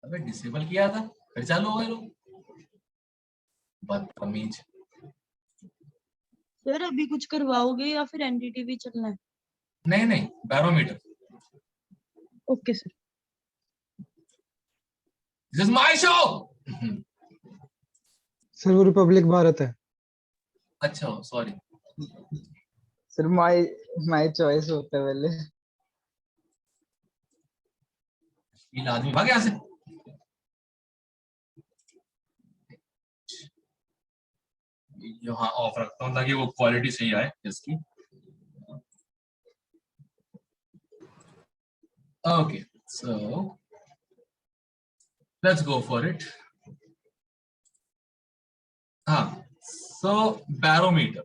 अबे डिसेबल किया था फिर चालू हो गए लोग, बदतमीज। सर अभी कुछ करवाओगे या फिर एनडीटीवी चलना है? नहीं नहीं, barometer. Okay sir. This is my show. Sir वो रिपब्लिक भारत है। अच्छा सॉरी। सर माय चॉइस होता है पहले। ये आदमी भाग यहाँ से। यहाँ ऑफ रखता हूँ ताकि वो क्वालिटी सही आए इसकी। Okay so let's go for it. हाँ सो बैरोमीटर,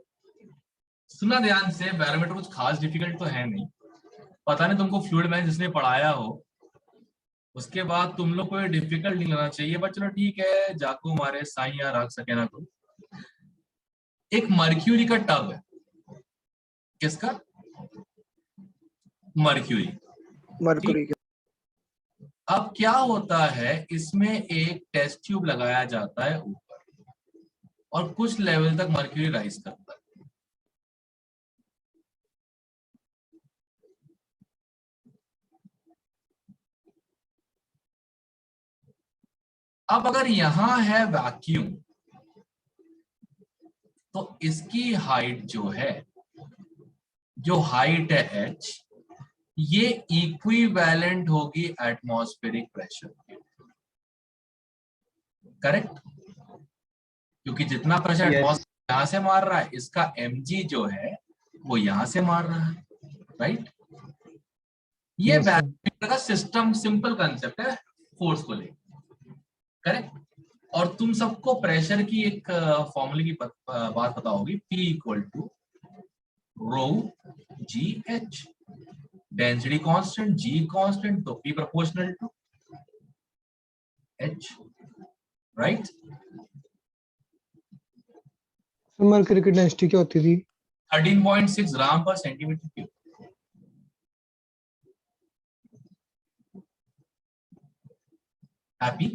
सुना ध्यान से, बैरोमीटर कुछ खास डिफिकल्ट तो है नहीं। पता नहीं तुमको फ्लूइड मैनेजमेंट जिसने पढ़ाया हो उसके बाद तुम लोग को डिफिकल्ट नहीं लेना चाहिए, बट चलो ठीक है, जाको मारे साई या रख सके ना। तो एक मर्क्यूरी का टब है। किसका? मर्क्यूरी का। अब क्या होता है, इसमें एक टेस्ट ट्यूब लगाया जाता है ऊपर और कुछ लेवल तक मर्क्यूरी राइज करता है। अब अगर यहां है वैक्यूम तो इसकी हाइट जो है, जो हाइट है h, ये इक्विवेलेंट होगी एटमॉस्फेरिक प्रेशर के। करेक्ट? क्योंकि जितना प्रेशर एटमॉस्फेयर यहां से मार रहा है, इसका mg जो है वो यहां से मार रहा है। राइट? ये बैरोमीटर का सिस्टम सिंपल कंसेप्ट है फोर्स को लेकर। करेक्ट? और तुम सबको प्रेशर की एक फॉर्मूले की बात पता होगी, P equal to rho g h. Density constant, G constant, तो P proportional to H। Right? Mercury की डेंसिटी क्या होती थी? 13.6 ग्राम पर centimetre cube. Happy?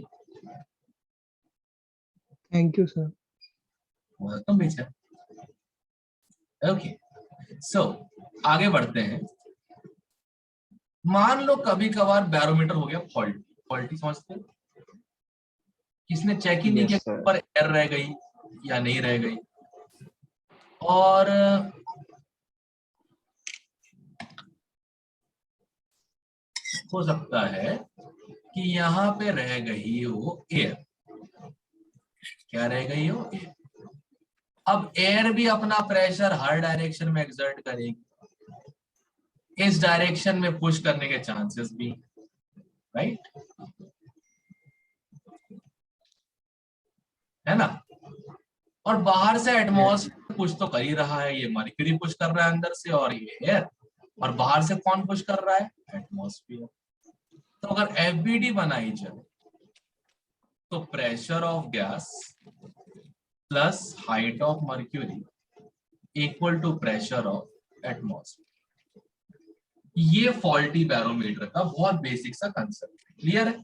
Thank you sir. Welcome बेटा। ओके सो आगे बढ़ते हैं। मान लो कभी कभार बैरोमीटर हो गया फॉल्टी। फॉल्टी समझते हो? किसने चेक ही नहीं किया ऊपर एयर रह गई या नहीं रह गई, और हो सकता है कि यहाँ पे रह गई हो एयर। क्या रह गई हो? एयर। अब एयर भी अपना प्रेशर हर डायरेक्शन में एक्सर्ट करेगी, इस डायरेक्शन में पुश करने के चांसेस भी। राइट? है ना? और बाहर से एटमॉस्फेयर पुश तो कर ही रहा है, ये मर्क्यूरी पुश कर रहा है अंदर से और ये एयर, और बाहर से कौन पुश कर रहा है? एटमॉस्फेयर। तो अगर एफबीडी बनाई जाए तो pressure of gas plus height of mercury equal to pressure of atmosphere. ये फॉल्टी बैरोमीटर का बहुत बेसिक सा कंसेप्ट। क्लियर है?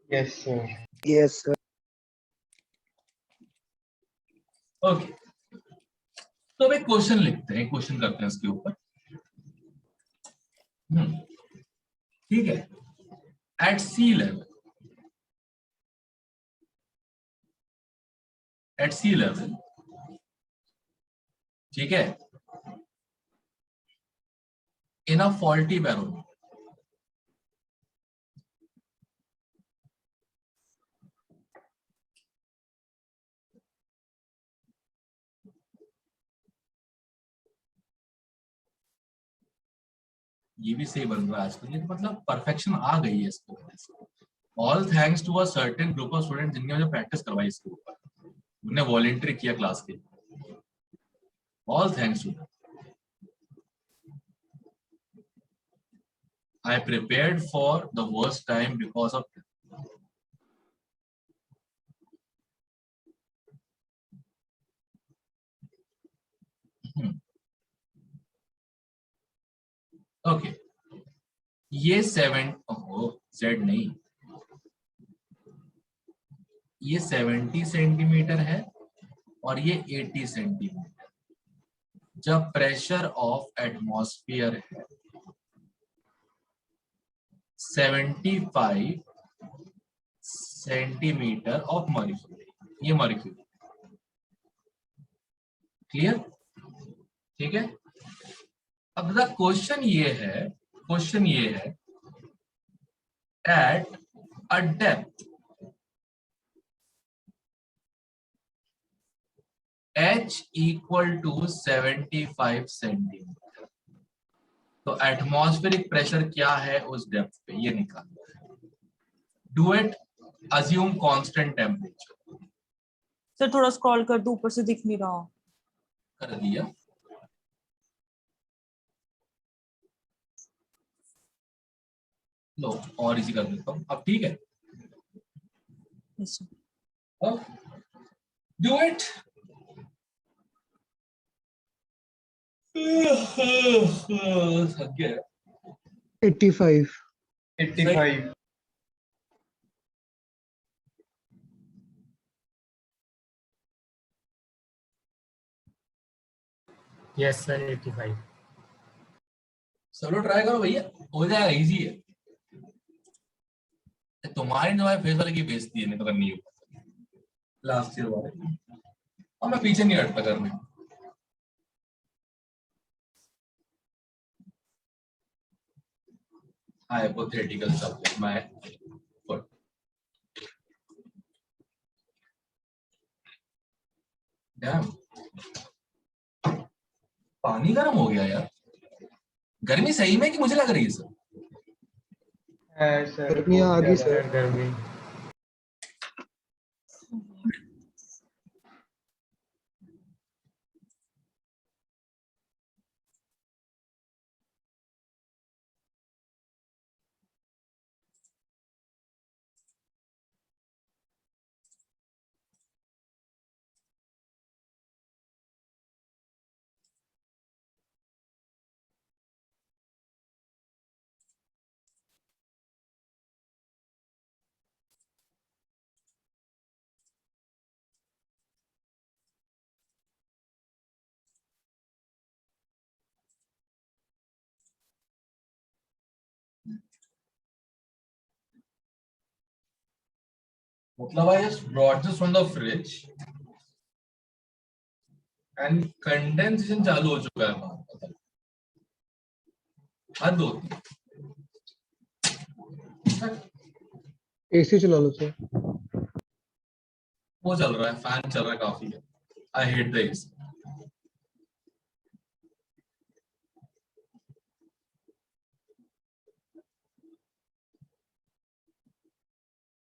Yes sir. Yes sir. Okay तो अब एक क्वेश्चन लिखते हैं, क्वेश्चन करते हैं इसके ऊपर। ठीक है। एट सी लेवल, एट सी लेवल, ठीक है, इन अ फॉल्टी बैरोमीटर, ये भी सही बन रहा है आजकल, ये मतलब परफेक्शन आ गई है इसकी वजह से। All thanks to a certain group of student जिनने मुझे प्रैक्टिस करवाई इसके ऊपर। उन्हें वॉलंटियर किया क्लास के, all thanks to. I prepared for the worst time because of them. Okay. ये 7 Z नहीं, ये 70 सेंटीमीटर है और ये 80 सेंटीमीटर। जब प्रेशर ऑफ एटमॉस्फेयर है 75 सेंटीमीटर ऑफ मर्क्यूरी, ये मर्क्यूरी, क्लियर? ठीक है। अब द क्वेश्चन ये है at a depth h equal to 75 centimetre, तो एटमॉस्फेरिक प्रेशर क्या है उस डेप्थ पे, ये निकालना है। Do it, assume constant temperature. Sir थोड़ा स्क्रॉल कर दो, ऊपर से दिख नहीं रहा। कर दिया। लो और इसी कर देता हूं, अब ठीक है। Do it. थक गया। 85. 85. Yes sir 85। चलो ट्राई करो भैया, हो जाएगा, इजी है। तुम्हारे फेस वाले की बेइज्जती है, नहीं तो करनी है लास्ट ईयर वाले, और मैं पीछे नहीं हटता करने। हाइपोथेटिकल सब्जेक्ट मैं पानी गर्म हो गया यार। गर्मी सही में कि मुझे लग रही है सर? सर गर्मी आ गई सर। गर्मी। मतलब I just brought this from the fridge and condensation चालू हो चुका है बाहर। हद होती है। एसी चला लो सर। वो चल रहा है, फैन चल रहा है काफी है। I hate the AC.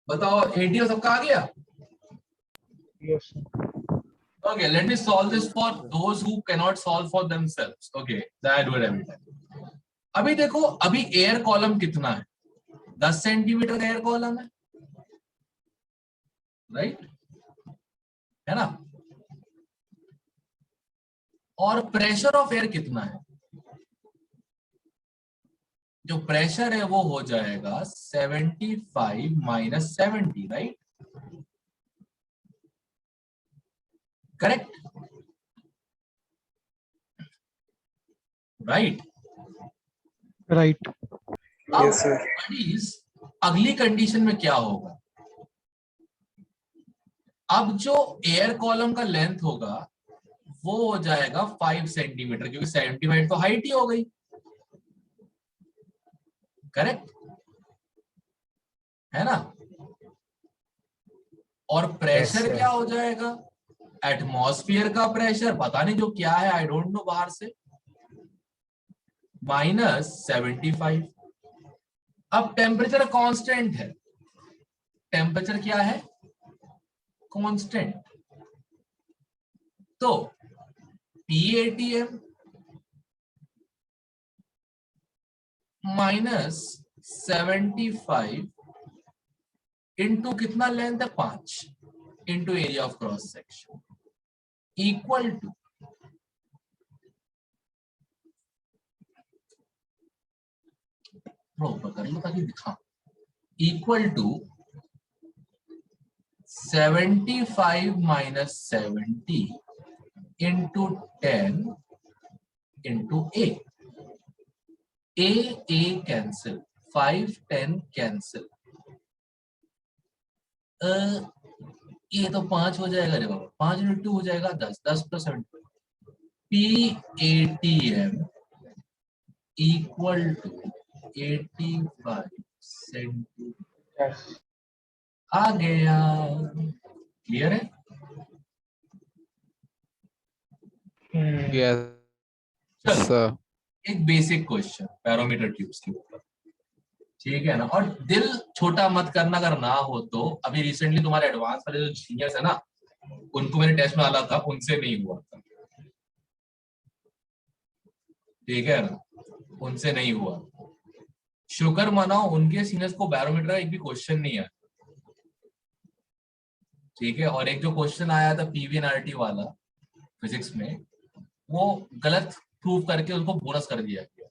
बताओ 80 सबका आ गया? Yes sir. Okay, let me solve this for those who cannot solve for themselves. Okay, that I do it every time. अभी देखो, अभी एयर कॉलम कितना है? 10 सेंटीमीटर का एयर कॉलम है, राइट? है ना? और प्रेशर ऑफ एयर कितना है? जो प्रेशर है वो हो जाएगा 75 minus 70, right? Correct? Right? Right. Yes sir. अगली कंडीशन में क्या होगा? अब जो एयर कॉलम का लेंथ होगा वो हो जाएगा 5 सेंटीमीटर, क्योंकि 75 तो हाइट ही हो गई, करेक्ट है ना? और प्रेशर Yes, क्या हो जाएगा? एटमॉस्फेयर का प्रेशर पता नहीं जो क्या है, आई डोंट नो, बाहर से, माइनस 75। अब टेम्परेचर कांस्टेंट है, टेम्परेचर क्या है? कांस्टेंट। तो PATM -75 इंटू कितना लेंथ है 5 into area of cross section equal to कर लो ताकि दिखा equal to 75 minus 70 into 10 into A cancel 5 10 cancel ये तो 5 हो जाएगा रे बाबा 5 इंटू 2 हो जाएगा 10 10 plus 7 PATM equal to 85 centimetre Yes. आ गया। क्लियर है? Yes, चलो sir. एक बेसिक क्वेश्चन पैरामीटर ट्यूब्स के ऊपर, ठीक है ना। और दिल छोटा मत करना, अगर ना हो तो अभी रिसेंटली तुम्हारे एडवांस वाले जो सीनियर्स है ना, उनको मैंने टेस्ट में डाला था, उनसे नहीं हुआ था, ठीक है ना, उनसे नहीं हुआ। शुक्र मनाओ उनके सीनियर्स को बैरोमीटर का एक भी क्वेश्चन नहीं आया, ठीक है। और एक जो क्वेश्चन आया था PVNRT वाला फिजिक्स में, वो गलत प्रूव करके उनको बोनस कर दिया गया।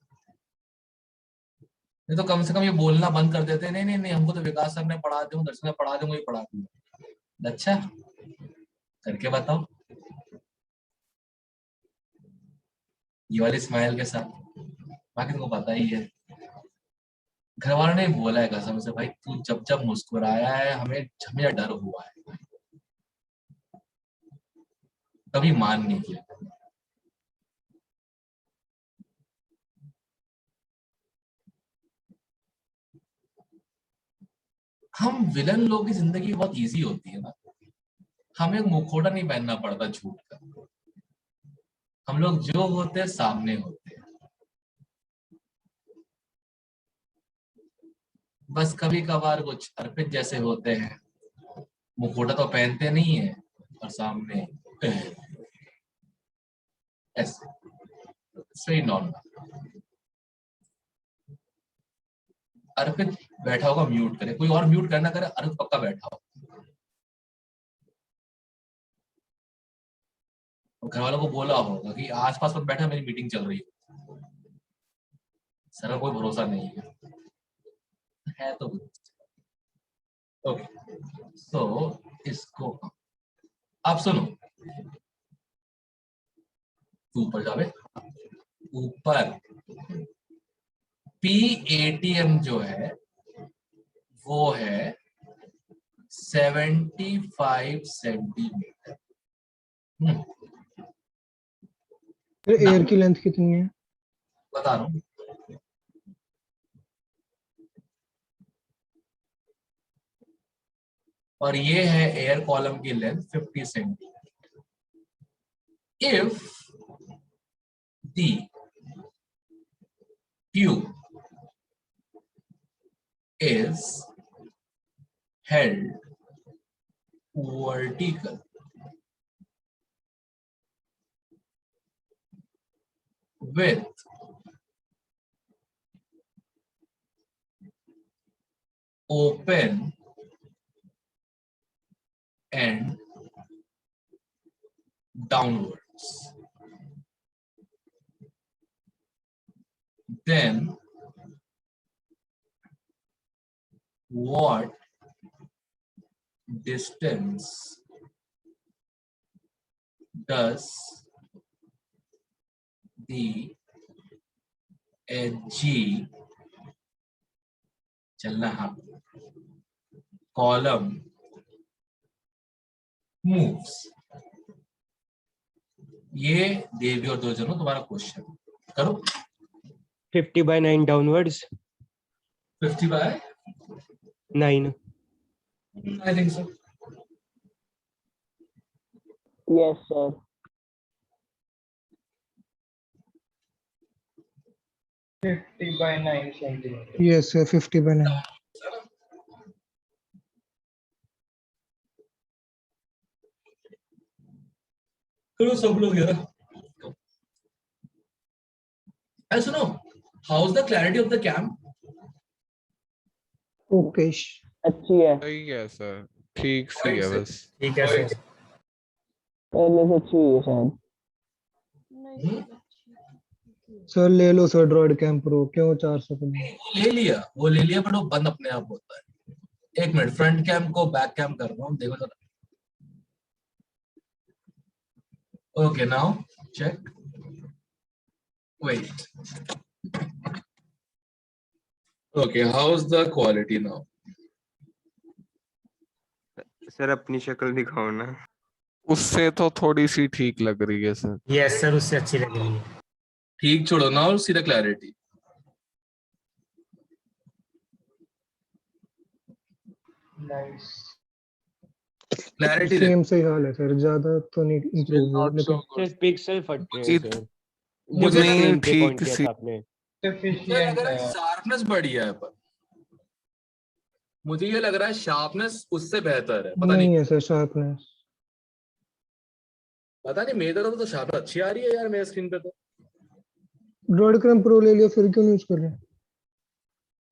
नहीं तो कम से कम ये बोलना बंद कर देते, नहीं नहीं नहीं हमको तो विकास सर ने पढ़ा दूं, दर्शन ने पढ़ा दूंगा, ये पढ़ा दूंगा। अच्छा करके बताओ ये वाली स्माइल के साथ, बाकी तुमको पता ही है। घर वालों ने बोला है कसम से, भाई तू जब जब मुस्कुराया है हमें हमें डर हुआ है, कभी मान नहीं किया। हम विलन लोगों की जिंदगी बहुत इजी होती है ना, हमें मुखौटा नहीं पहनना पड़ता झूठ का, हम लोग जो होते हैं सामने होते हैं। बस कभी कभार कुछ अर्पित जैसे होते हैं, मुखौटा तो पहनते नहीं है और सामने ऐसे सही नॉर्मल। अर्पित बैठा होगा म्यूट करे, कोई और म्यूट करना करे, अर्पित पक्का बैठा हो। घर वालों को बोला होगा कि आसपास मत बैठा, मेरी मीटिंग चल रही है, सर का कोई भरोसा नहीं है तो। ओके सो इसको आप सुनो, ऊपर जावे, ऊपर PATM जो है वो है 75 सेंटीमीटर। एयर की लेंथ कितनी है? बता रहा हूं, और ये है एयर कॉलम की length 50 centimetre. If the tube is held vertical with open and downwards, then what distance does the edgy चलना हाँ column moves? ये देवी और दो जनों तुम्हारा क्वेश्चन करो। 50/9 downwards. 50/9 I think so. Yes, sir. Yes, sir, 50/9. चलो सब लोग यार सुनो, how is the clarity of the cam? Okay. अच्छी है, सही है सर, ठीक सी है बस। ठीक है सर। पहले से अच्छी हुई है शायद। सर ले लो सर ड्रॉइड कैम प्रो, क्यों 400 का? वो ले लिया बट वो बंद अपने आप होता है। एक मिनट, फ्रंट कैम को बैक कैम कर रहा हूँ, देखो जरा। Okay now check, wait, okay how is the quality now? Sir अपनी शक्ल दिखाओ ना। उससे तो थोड़ी सी ठीक लग रही है सर। यस सर, उससे अच्छी लग रही है। ठीक छोड़ो now, see the clarity. Clarity same सही हाल है सर, ज्यादा तो नहीं इम्प्रूव हुआ लेकिन सर पिक्सल फट रहे हैं सर। मुझे जो लग रहा है स्क्रीन पे ठीक पॉइंट किया सी- था आपने। मुझे लग रहा है शार्पनेस बढ़िया है, पर मुझे ये लग रहा है शार्पनेस उससे बेहतर है। पता नहीं नहीं, है सर शार्पनेस। पता नहीं, मेरी तरफ तो शार्पनेस अच्छी आ रही है यार मेरे स्क्रीन पे तो। ड्रॉइड कैम प्रो ले लिया, फिर क्यों यूज कर रहे हैं?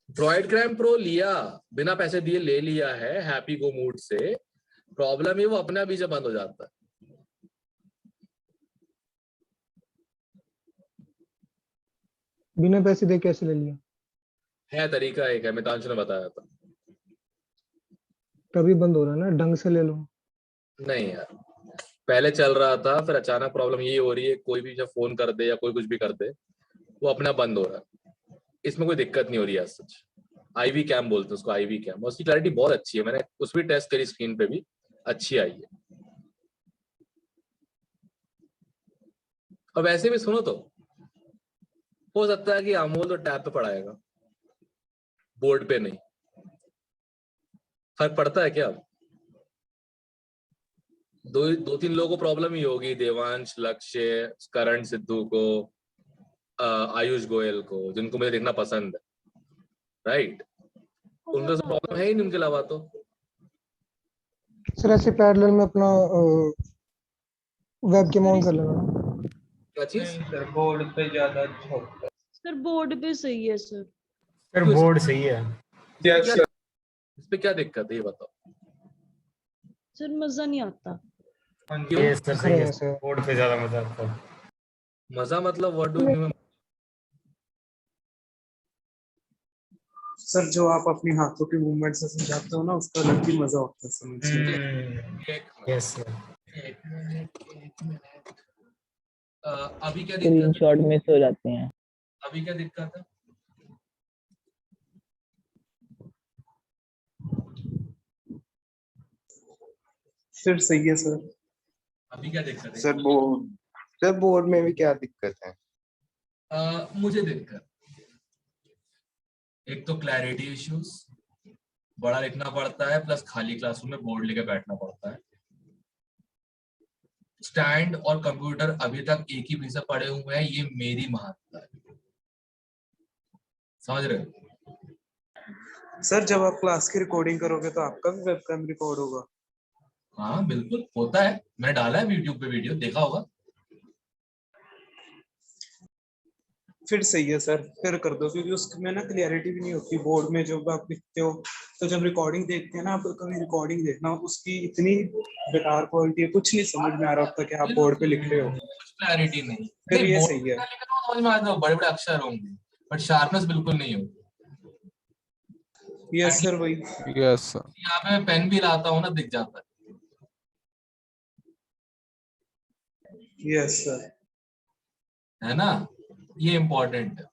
ड्रॉइड क्रैम प्रो लिया, बिना पैसे दिए ले लिया है हैप्पी गो मूड से। प्रॉब्लम है वो अपने आप ही जब बंद हो जाता है। बिना पैसे दे कैसे ले लिया? है तरीका एक है, मितांशु ने बताया था। तभी बंद हो रहा है ना, ढंग से ले लो। नहीं यार, पहले चल रहा था, फिर अचानक प्रॉब्लम ये हो रही है, कोई भी जब फोन कर दे या कोई कुछ भी कर दे वो अपना बंद हो रहा है। इसमें कोई दिक्कत नहीं हो रही है सच। आईवी कैम बोलते हैं उसको, आईवी कैम, उसकी क्लैरिटी बहुत अच्छी है। मैंने उस भी टेस्ट करी, स्क्रीन पे भी अच्छी आई है। अब ऐसे भी सुनो तो हो सकता है कि अमोल तो टैब पे पढ़ाएगा, बोर्ड पे नहीं। फर्क पड़ता है क्या? अब दो तीन लोगों को प्रॉब्लम ही होगी, देवांश, लक्ष्य, करण सिद्धू को, आयुष गोयल को, जिनको मुझे देखना पसंद है, राइट? उनको तो प्रॉब्लम है ही नहीं उनके अलावा तो। सर ऐसे पैरेलल में अपना वेब कैम ऑन कर लेना। क्या चीज? सर बोर्ड पे सही है सर। सर बोर्ड सही है। इस पे क्या दिक्कत है ये बताओ? सर मजा नहीं आता। क्यों? यस सर सही है, हाँ, सर। बोर्ड पे ज्यादा मजा आता है। मजा मतलब व्हाट डू यू? सर जो आप अपनी हाथों की मूवमेंट से समझाते हो ना, उसका अलग ही मजा होता है समझने में। Yes sir. एक मिनट अभी क्या दिक्कत स्क्रीनशॉट मिस हो जाते हैं। है? अभी क्या दिक्कत है? फिर सही है सर। अभी क्या दिक्कत है? सर बोर्ड में भी क्या दिक्कत है? मुझे दिक्कत एक तो क्लैरिटी इश्यूज, बड़ा लिखना पड़ता है, प्लस खाली क्लासरूम में बोर्ड लेके बैठना पड़ता है। स्टैंड और कंप्यूटर अभी तक एक ही पीछे पड़े हुए हैं, ये मेरी महानता है, समझ रहे हो? सर जब आप क्लास की रिकॉर्डिंग करोगे तो आपका भी वेबकैम रिकॉर्ड होगा? हाँ बिल्कुल होता है, मैंने डाला है यूट्यूब पे वीडियो, देखा होगा। फिर सही है सर, फिर कर दो, क्योंकि उसमें ना क्लियरिटी भी नहीं होती बोर्ड में जब आप लिखते हो। तो जब रिकॉर्डिंग देखते हैं ना, आप कभी रिकॉर्डिंग देखना, उसकी इतनी बेकार क्वालिटी है, कुछ नहीं समझ में आ रहा होता कि आप बोर्ड पे लिख रहे हो। कुछ क्लैरिटी नहीं। फिर ये बोर्ड सही है। पे लिख रहा हूं, समझ में आता है, बड़े बड़े अक्षर होंगे बट शार्पनेस बिल्कुल नहीं होगी। यस सर, वही। Yes sir. यहाँ पे मैं पेन भी लाता हूँ ना, दिख जाता यस सर। है ना, ये इम्पोर्टेंट है।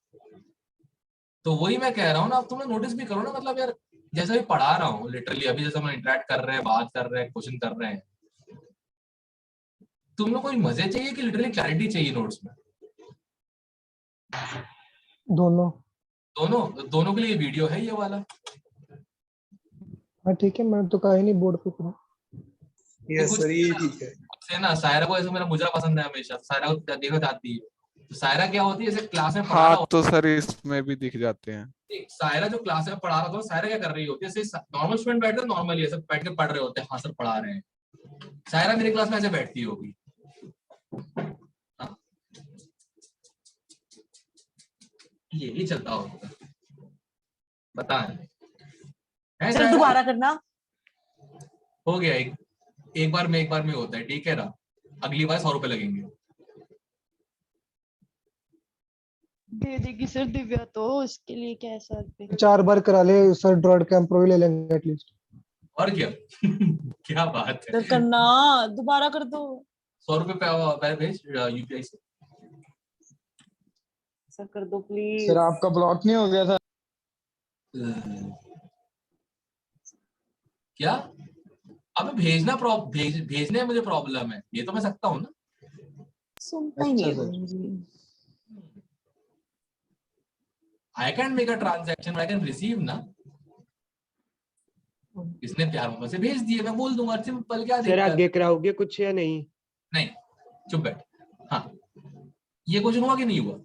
तो वही मैं कह रहा हूँ ना, अब तुम नोटिस भी करो ना, मतलब यार जैसा भी पढ़ा रहा हूँ लिटरली, अभी जैसा हम इंटरेक्ट कर रहे हैं, बात कर रहे हैं, क्वेश्चन कर रहे हैं, तुम लोग कोई मजे चाहिए कि लिटरली क्लैरिटी चाहिए नोट्स में? दोनों। दोनों के लिए वीडियो है ये वाला। हाँ ठीक है, मैं तो कहा ही नहीं बोर्ड पे करो। यस सर, ये ठीक है। से ना सायरा को, ऐसे मेरा मुजरा पसंद है हमेशा, सायरा को देखो जाती है। तो सायरा क्या होती है, जैसे क्लास में पढ़ा रहा हाँ तो सर इसमें भी दिख जाते हैं। सायरा जो क्लास में पढ़ा रहा था, सायरा क्या कर रही होती है, जैसे नॉर्मल स्टूडेंट बैठते हैं, नॉर्मली ऐसे बैठ के पढ़ रहे होते हैं, हाँ सर पढ़ा रहे हैं, सायरा मेरी क्लास में ऐसे बैठती होगी, हाँ, यही चलता होगा, बता है सर शायद? दोबारा करना। हो गया, एक बार में होता है, ठीक है ना? अगली बार 100 रुपए लगेंगे। दे देगी सर दिव्या, तो इसके लिए क्या है सर पे? 4 बार करा ले सर, ड्रॉड कैंप प्रो ही ले लेंगे एटलीस्ट। और क्या क्या बात है, सर करना, दोबारा कर दो। 100 रुपए पे भेज यूपीआई से। सर कर दो प्लीज। सर आपका ब्लॉक नहीं हो गया था? क्या? अब भेजने में मुझे प्रॉब्लम है, ये तो मैं सकता हूँ ना। सुनता ही नहीं अच्छा, है जी। I can make a transaction, I can receive ना। इसने प्यार मोहब्बत से भेज दिए, मैं बोल दूंगा, सिंपल, क्या सर दिक्कत? आगे कराओगे कुछ या नहीं? नहीं, चुप बैठ। हाँ, ये क्वेश्चन हुआ कि नहीं हुआ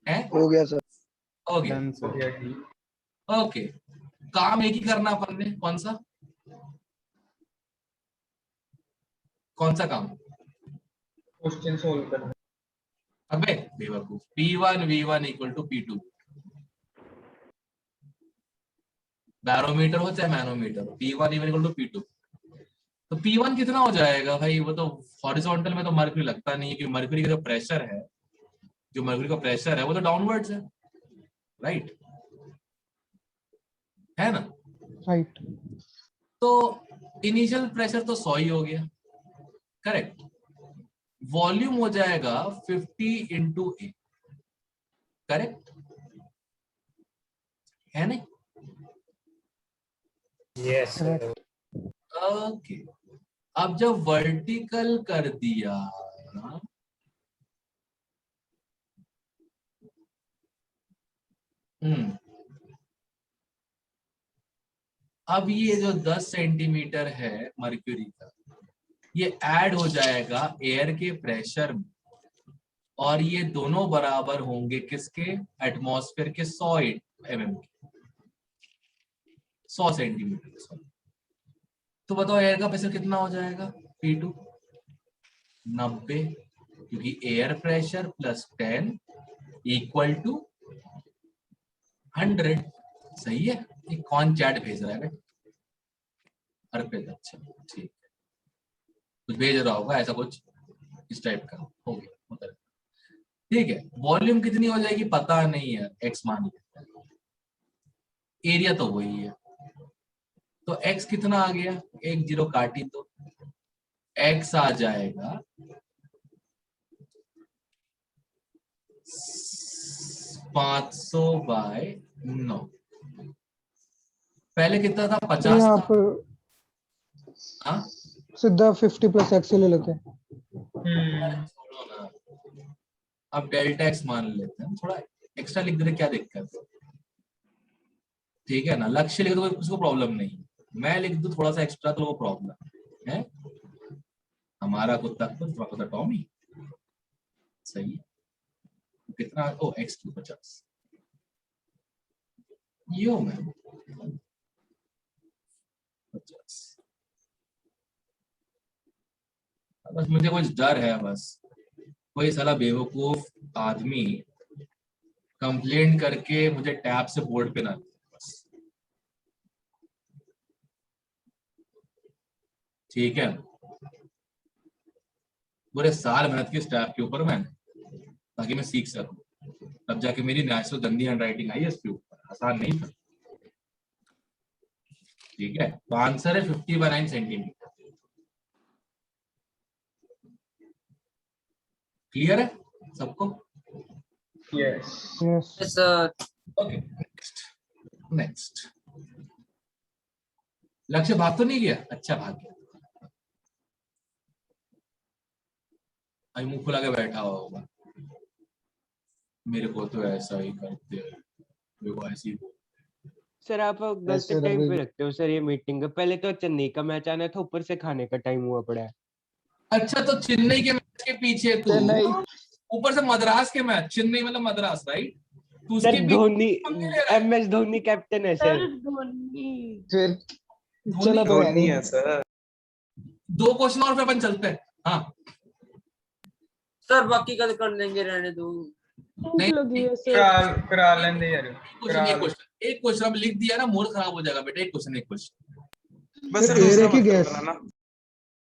है? हो गया सर। हो गया, डन सर। ओके। काम एक ही करना अपन ने, कौन सा काम? क्वेश्चन सोल्व करना। अबे बेवकूफ, P1 V1 equal to P2। Barometer हो चाहे manometer, P1 equal to P2। तो P1 कितना हो जाएगा भाई? वो तो हॉरिजॉन्टल में तो मर्क्यूरी लगता नहीं है, कि मर्क्यूरी का जो प्रेशर है, वो तो डाउनवर्ड्स है, राइट? है ना? राइट। तो इनिशियल प्रेशर तो 100 ही हो गया, करेक्ट? वॉल्यूम हो जाएगा 50 इंटू ए, करेक्ट है नहीं? Yes sir. ओके, अब जब वर्टिकल कर दिया, अब ये जो 10 सेंटीमीटर है मर्क्यूरी का, ये ऐड हो जाएगा एयर के प्रेशर में, और ये दोनों बराबर होंगे किसके? एटमॉस्फेयर के 100 mm के, 100 सेंटीमीटर। तो बताओ एयर का प्रेशर कितना हो जाएगा? P2 90, क्योंकि air pressure plus 10 equal to 100। सही है? ये कौन चैट भेज रहा है? अर्पित, अच्छा ठीक है, कुछ भेज रहा होगा ऐसा कुछ इस टाइप का, हो गया, ठीक है। वॉल्यूम कितनी हो जाएगी पता नहीं है, x मान लिया, एरिया तो वही है, तो x कितना आ गया? 1 0 काटी तो x आ जाएगा 500/9। पहले कितना था? 50 यहाँ था। पर हाँ, सीधा 50 प्लस एक्स ले लेते हैं। छोड़ो ना, अब डेल्टा x मान लेते हैं, थोड़ा एक्स्ट्रा लिख देते, क्या दिक्कत है? ठीक है ना, लक्ष्य लिख दो, उसको प्रॉब्लम नहीं, मैं लिख दूं थोड़ा सा एक्स्ट्रा तो वो प्रॉब्लम है। हमारा कुत्ता कुत्ता टॉमी, सही है। कितना? ओ x2 50 यो मैम 50। बस मुझे कुछ डर है, बस कोई साला बेवकूफ आदमी कंप्लेंट करके मुझे टैब से बोर्ड पे ना दे, बस ठीक है। पूरे साल मेहनत की स्टैप के ऊपर मैंने, ताकि मैं सीख सकूं, तब जाके मेरी नेचुरल गंदी हैंड राइटिंग आई है इसके ऊपर, आसान नहीं था, ठीक है। तो आंसर है 50/9 सेंटीमीटर। क्लियर है सबको? Yes yes okay, next. लक्ष्य भाग तो नहीं गया? अच्छा भाग गया, अभी मुंह खुला के बैठा होगा, मेरे को तो ऐसा ही करते हैं, मेरे को ऐसे ही। सर आप गलत सर, टाइम अभी- पे रखते हो सर ये मीटिंग का। पहले तो चेन्नई का मैच आना था, ऊपर से खाने का टाइम हुआ पड़ा है। अच्छा, तो चेन्नई के मैच के पीछे तू, चेन्नई ऊपर से मद्रास के मैच, चेन्नई मतलब मद्रास, राइट? तू सर उसके बीच धोनी, पंगे ले रहा है। MS धोनी कैप्टन है सर सर। धोनी फिर धोनी चला तो है नहीं नहीं। है सर। 2 क्वेश्चन और फिर अपन चलते हैं। हाँ सर बाकी कल कर लेंगे, रहने दो। नहीं, लगी है सर। करा लेंगे यार। एक क्वेश्चन अब लिख दिया ना, मूड खराब हो जाएगा बेटा। एक क्वेश्चन बस सर सर दूसरा एयर की मत गैस, कराना।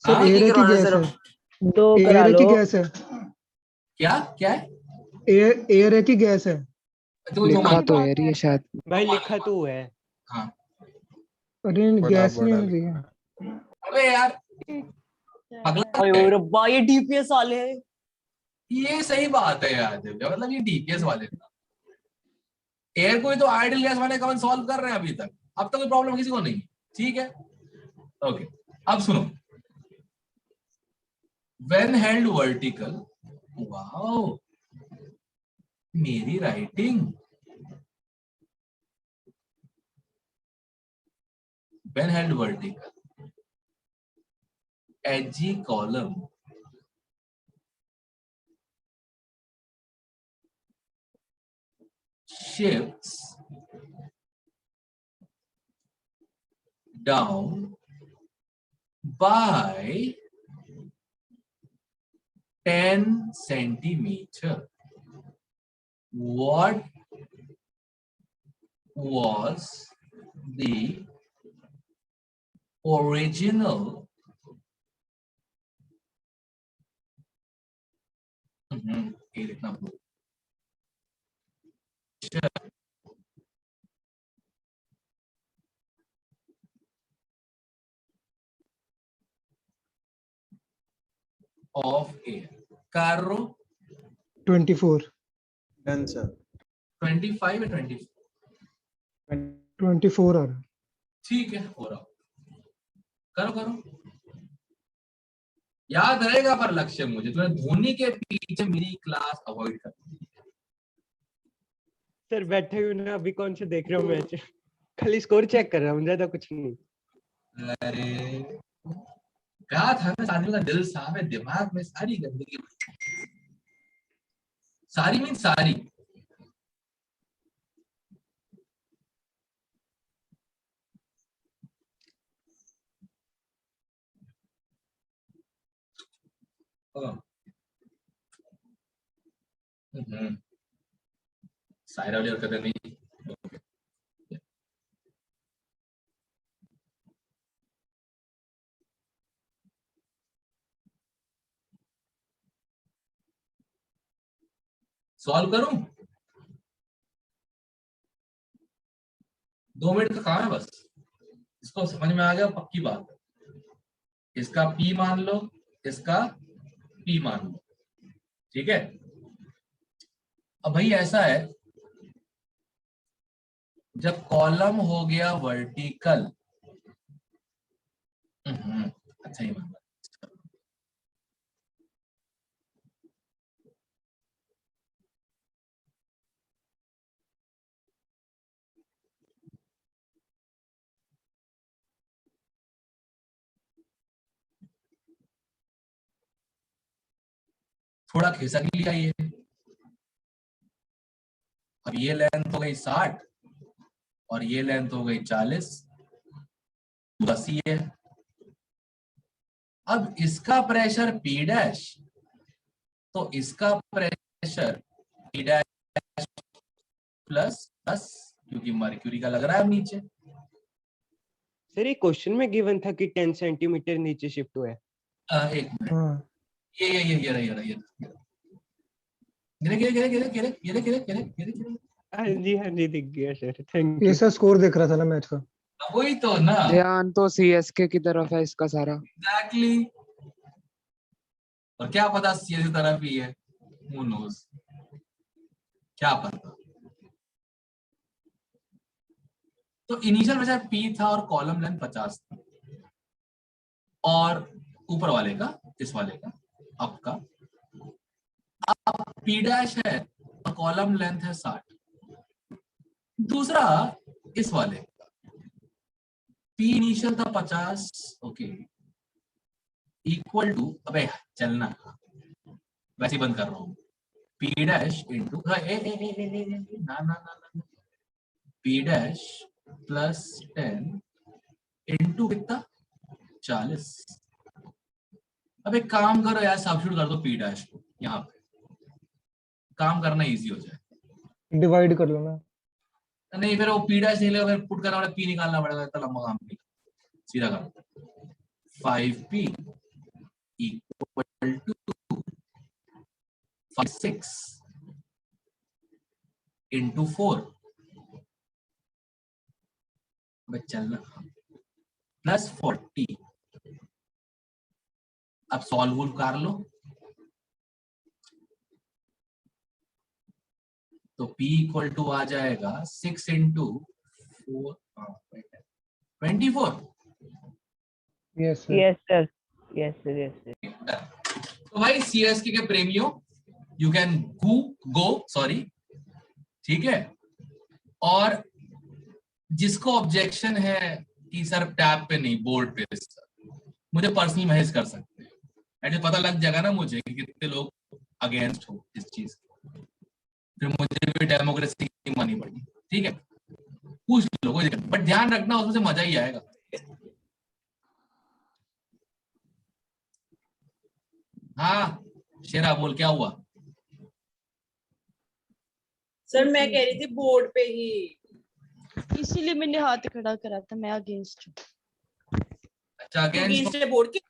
सर हाँ? एयर की करवाना गैस सर। है, 2 करा एयर लो। की गैस है, क्या क्या है? एयर की गैस है। तो लिखा तो एयर ही है शायद। भाई लिखा तो है। हाँ अरे बड़ा गैस नहीं बड़ा मिल रही है। अबे यार पगला ओए है। ओए रब्बा, ये डीपीएस वाले हैं। ये सही बात है यार दिव्या, मतलब ये डीपीएस वाले था। एयर को ही तो आइडियल गैस वाले कवन सॉल्व कर रहे हैं अभी तक। अब तक कोई प्रॉब्लम किसी को नहीं। ठीक है ओके। अब सुनो, व्हेन हेल्ड वर्टिकल, वाओ मेरी writing, when held vertical AG column shifts down by 10 centimeter. What was the original ये लिखना of air? Carro 24, done sir. 25 या 24? 24 आ रहा है। ठीक है हो रहा, करो करो। याद रहेगा पर लक्ष्य मुझे, तुम्हें धोनी के पीछे मेरी क्लास अवॉइड कर। सर बैठे हुए ना, अभी कौन से देख रहे हो मैच? खाली स्कोर चेक कर रहा हूँ, ज्यादा कुछ नहीं। अरे कहा था ना, आदमी का दिल साफ है, दिमाग में सारी गंदगी, सारी मीन सारी। सायरा वाली हरकतें नहीं। सॉल्व करूं? 2 मिनट का काम है बस। इसको समझ में आ गया पक्की बात है। इसका P मान लो, इसका P मान लो, ठीक है। अब भाई ऐसा है, जब कॉलम हो गया वर्टिकल, अच्छा ही मान, थोड़ा खिसक लिया ये। अब ये लेंथ हो गई 60 और ये लेंथ हो गई 40, 80 है। अब इसका प्रेशर P डैश, तो इसका प्रेशर P डैश प्लस 10, क्योंकि मर्क्यूरी का लग रहा है नीचे। सर ये क्वेश्चन में गिवन था कि 10 सेंटीमीटर नीचे शिफ्ट हुआ है। एक मिनट, हाँ ये रहा। गिरे। हाँ जी दिख गया सर, थैंक ये यू। सर स्कोर देख रहा था ना मैच का। वही तो ना, ध्यान तो सीएसके की तरफ है इसका सारा। एग्जैक्टली। और क्या पता सीएस की तरफ ही है, हू नोस, क्या पता। तो इनिशियल प्रेशर P था और कॉलम लेंथ 50 था, और ऊपर वाले का, इस वाले का, अप का, अब P डैश है और कॉलम लेंथ है 60। दूसरा इस वाले का P इनिशियल था 50, ओके, इक्वल टू, अबे चलना, वैसे ही बंद कर रहा हूं, P डैश इंटू ना P डैश प्लस 10 इंटू कितना, 40, अब एक काम करो यार, सब्स्टिट्यूट कर दो पी डैश को यहाँ पे, काम करना इजी हो जाए। डिवाइड कर लो ना। नहीं फिर वो पी डैश नहीं लेगा, फिर पुट करना पड़ेगा, पी निकालना पड़ेगा, इतना लंबा काम नहीं। सीधा कर 5p इक्वल टू 6 इंटू 4 चलना प्लस 40। अब सॉल्व कर लो तो p इक्वल टू आ जाएगा 6 into 4 24। Yes yes sir, yes sir, yes sir. तो भाई सीएसके के प्रेमियों, यू कैन गो सॉरी, ठीक है। और जिसको ऑब्जेक्शन है कि सर टैब पे नहीं बोर्ड पे, मुझे पर्सनली मैसेज कर सकते हैं, एटलीस्ट पता लग जाएगा ना मुझे कि कितने लोग अगेंस्ट हो इस चीज, फिर मुझे भी डेमोक्रेसी की मानी पड़ेगी, ठीक है। पूछ लो कोई दिक्कत, बट ध्यान रखना उसमें से मजा ही आएगा। हाँ शेरा बोल, क्या हुआ? सर मैं कह रही थी बोर्ड पे ही, इसीलिए मैंने हाथ खड़ा करा था, मैं अगेंस्ट हूँ। अच्छा अगेंस्ट अगेंस्ट बोर्ड के।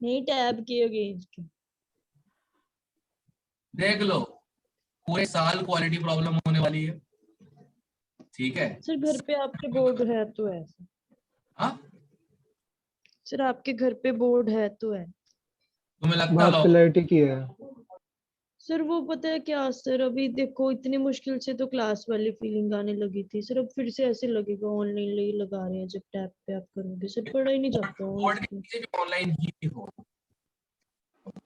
नहीं, टैब के अगेंस्ट। देख लो, पूरे साल क्वालिटी प्रॉब्लम होने वाली है, ठीक है। सर घर पे आपके बोर्ड है तो है हाँ सर, आपके घर पे बोर्ड है तो है। तुम्हें लगता बात लो क्लैरिटी की है। सर वो पता है क्या सर, अभी देखो इतनी मुश्किल से तो क्लास वाली फीलिंग आने लगी थी सर, अब फिर से ऐसे लगेगा ऑनलाइन लगा रहे हैं, जब टैब पे आप करोगे सर पढ़ा ही नहीं जाता बोर्ड के नीचे भी ऑनलाइन ही हो।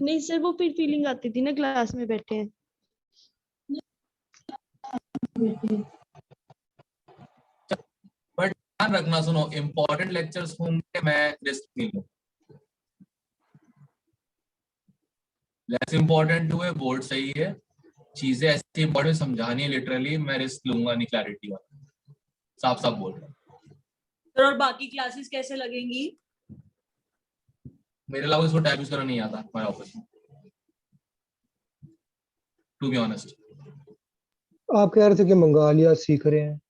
नहीं सर, वो फिर फीलिंग आती थी ना क्लास में बैठे हैं। बट ध्यान रखना, सुनो, इंपॉर्टेंट लेक्चर्स होंगे, मैं रिस्क नहीं लूं। लेस इंपॉर्टेंट हुए बोर्ड सही है, चीजें ऐसी इंपॉर्टेंट समझानी है लिटरली, मैं रिस्क लूंगा नहीं क्लैरिटी वाला, साफ साफ बोल रहा हूं। सर और बाकी क्लासेस कैसे लगेंगी? मेरे अलावा इसको टाइप यूज करना नहीं आता हमारे ऑफिस में, टू बी ऑनेस्ट। आप कह रहे थे कि मंगा लिया, सीख रहे हैं।